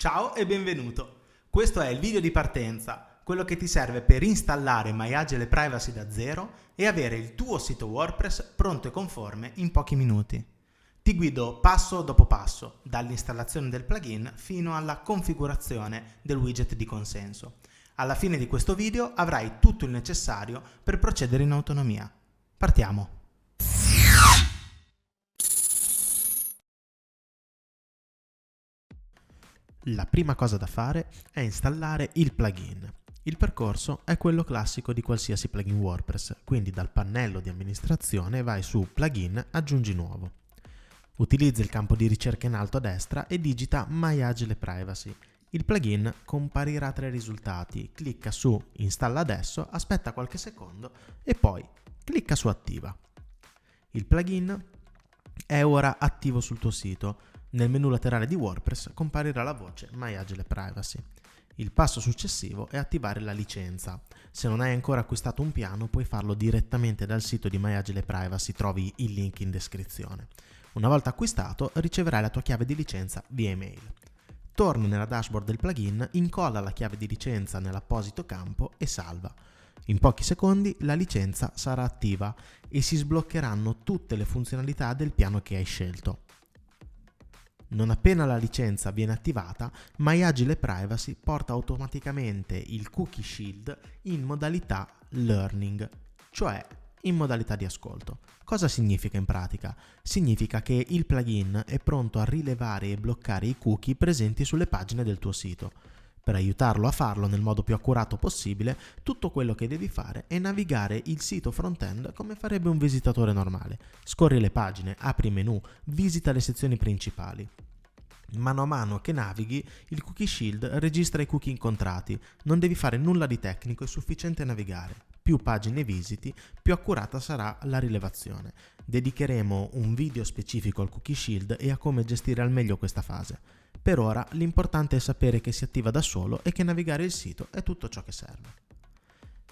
Ciao e benvenuto! Questo è il video di partenza, quello che ti serve per installare MyAgile Privacy da zero e avere il tuo sito WordPress pronto e conforme in pochi minuti. Ti guido passo dopo passo, dall'installazione del plugin fino alla configurazione del widget di consenso. Alla fine di questo video avrai tutto il necessario per procedere in autonomia. Partiamo! La prima cosa da fare è installare il plugin. Il percorso è quello classico di qualsiasi plugin WordPress, quindi dal pannello di amministrazione vai su Plugin, aggiungi nuovo. Utilizza il campo di ricerca in alto a destra e digita MyAgile Privacy. Il plugin comparirà tre risultati, clicca su Installa adesso, aspetta qualche secondo e poi clicca su Attiva. Il plugin è ora attivo sul tuo sito. Nel menu laterale di WordPress comparirà la voce MyAgile Privacy. Il passo successivo è attivare la licenza. Se non hai ancora acquistato un piano, puoi farlo direttamente dal sito di MyAgile Privacy, trovi il link in descrizione. Una volta acquistato, riceverai la tua chiave di licenza via email. Torna nella dashboard del plugin, incolla la chiave di licenza nell'apposito campo e salva. In pochi secondi la licenza sarà attiva e si sbloccheranno tutte le funzionalità del piano che hai scelto. Non appena la licenza viene attivata, MyAgile Privacy porta automaticamente il Cookie Shield in modalità Learning, cioè in modalità di ascolto. Cosa significa in pratica? Significa che il plugin è pronto a rilevare e bloccare i cookie presenti sulle pagine del tuo sito. Per aiutarlo a farlo nel modo più accurato possibile, tutto quello che devi fare è navigare il sito front-end come farebbe un visitatore normale. Scorri le pagine, apri i menu, visita le sezioni principali. Mano a mano che navighi, il Cookie Shield registra i cookie incontrati. Non devi fare nulla di tecnico, è sufficiente navigare. Più pagine visiti, più accurata sarà la rilevazione. Dedicheremo un video specifico al Cookie Shield e a come gestire al meglio questa fase. Per ora l'importante è sapere che si attiva da solo e che navigare il sito è tutto ciò che serve.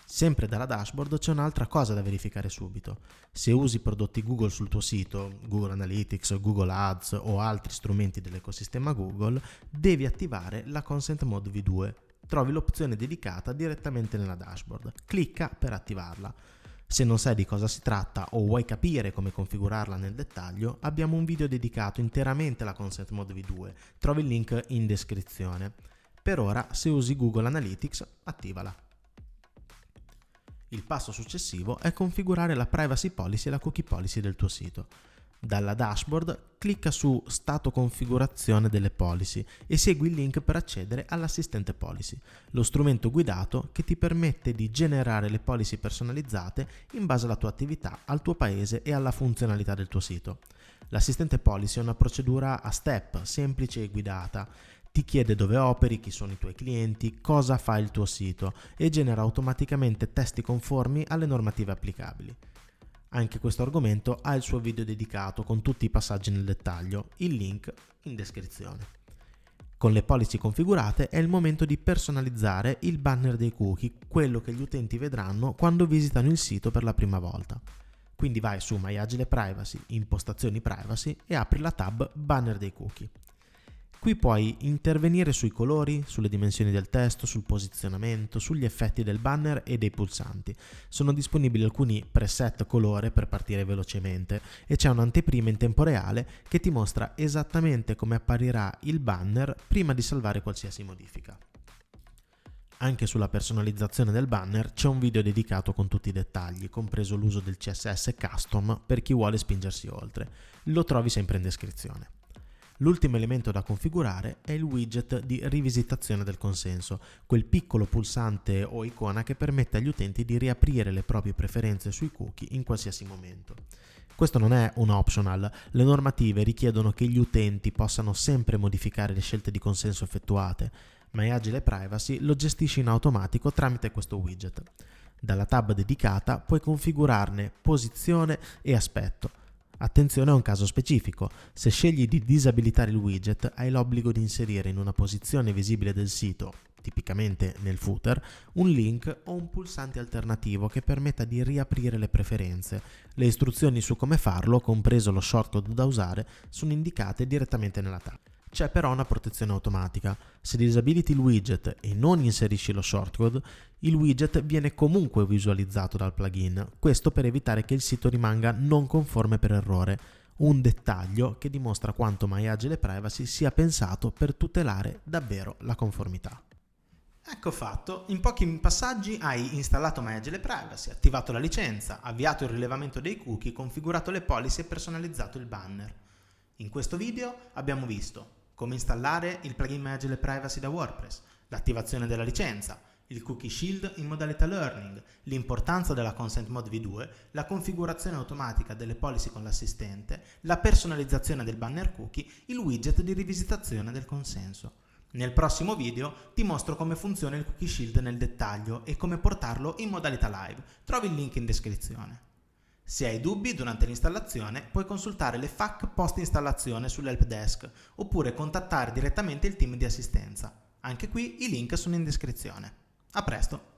Sempre dalla dashboard c'è un'altra cosa da verificare subito. Se usi prodotti Google sul tuo sito, Google Analytics, Google Ads o altri strumenti dell'ecosistema Google, devi attivare la Consent Mode V2. Trovi l'opzione dedicata direttamente nella dashboard. Clicca per attivarla. Se non sai di cosa si tratta o vuoi capire come configurarla nel dettaglio, abbiamo un video dedicato interamente alla Consent Mode V2. Trovi il link in descrizione. Per ora, se usi Google Analytics, attivala. Il passo successivo è configurare la privacy policy e la cookie policy del tuo sito. Dalla dashboard clicca su Stato configurazione delle policy e segui il link per accedere all'assistente policy, lo strumento guidato che ti permette di generare le policy personalizzate in base alla tua attività, al tuo paese e alla funzionalità del tuo sito. L'assistente policy è una procedura a step, semplice e guidata. Ti chiede dove operi, chi sono i tuoi clienti, cosa fa il tuo sito e genera automaticamente testi conformi alle normative applicabili. Anche questo argomento ha il suo video dedicato con tutti i passaggi nel dettaglio, il link in descrizione. Con le policy configurate è il momento di personalizzare il banner dei cookie, quello che gli utenti vedranno quando visitano il sito per la prima volta. Quindi vai su MyAgile Privacy, impostazioni privacy e apri la tab banner dei cookie. Qui puoi intervenire sui colori, sulle dimensioni del testo, sul posizionamento, sugli effetti del banner e dei pulsanti. Sono disponibili alcuni preset colore per partire velocemente e c'è un'anteprima in tempo reale che ti mostra esattamente come apparirà il banner prima di salvare qualsiasi modifica. Anche sulla personalizzazione del banner c'è un video dedicato con tutti i dettagli, compreso l'uso del CSS Custom per chi vuole spingersi oltre. Lo trovi sempre in descrizione. L'ultimo elemento da configurare è il widget di rivisitazione del consenso, quel piccolo pulsante o icona che permette agli utenti di riaprire le proprie preferenze sui cookie in qualsiasi momento. Questo non è un optional, le normative richiedono che gli utenti possano sempre modificare le scelte di consenso effettuate. MyAgile Privacy lo gestisce in automatico tramite questo widget. Dalla tab dedicata puoi configurarne posizione e aspetto. Attenzione a un caso specifico: se scegli di disabilitare il widget, hai l'obbligo di inserire in una posizione visibile del sito, tipicamente nel footer, un link o un pulsante alternativo che permetta di riaprire le preferenze. Le istruzioni su come farlo, compreso lo shortcode da usare, sono indicate direttamente nella tab. C'è però una protezione automatica. Se disabiliti il widget e non inserisci lo shortcode, il widget viene comunque visualizzato dal plugin, questo per evitare che il sito rimanga non conforme per errore, un dettaglio che dimostra quanto MyAgile Privacy sia pensato per tutelare davvero la conformità. Ecco fatto, in pochi passaggi hai installato MyAgile Privacy, attivato la licenza, avviato il rilevamento dei cookie, configurato le policy e personalizzato il banner. In questo video abbiamo visto come installare il plugin MyAgile Privacy da WordPress, l'attivazione della licenza, il cookie shield in modalità learning, l'importanza della consent mode v2, la configurazione automatica delle policy con l'assistente, la personalizzazione del banner cookie, il widget di rivisitazione del consenso. Nel prossimo video ti mostro come funziona il cookie shield nel dettaglio e come portarlo in modalità live. Trovi il link in descrizione. Se hai dubbi durante l'installazione, puoi consultare le FAQ post installazione sull'help desk oppure contattare direttamente il team di assistenza. Anche qui i link sono in descrizione. A presto!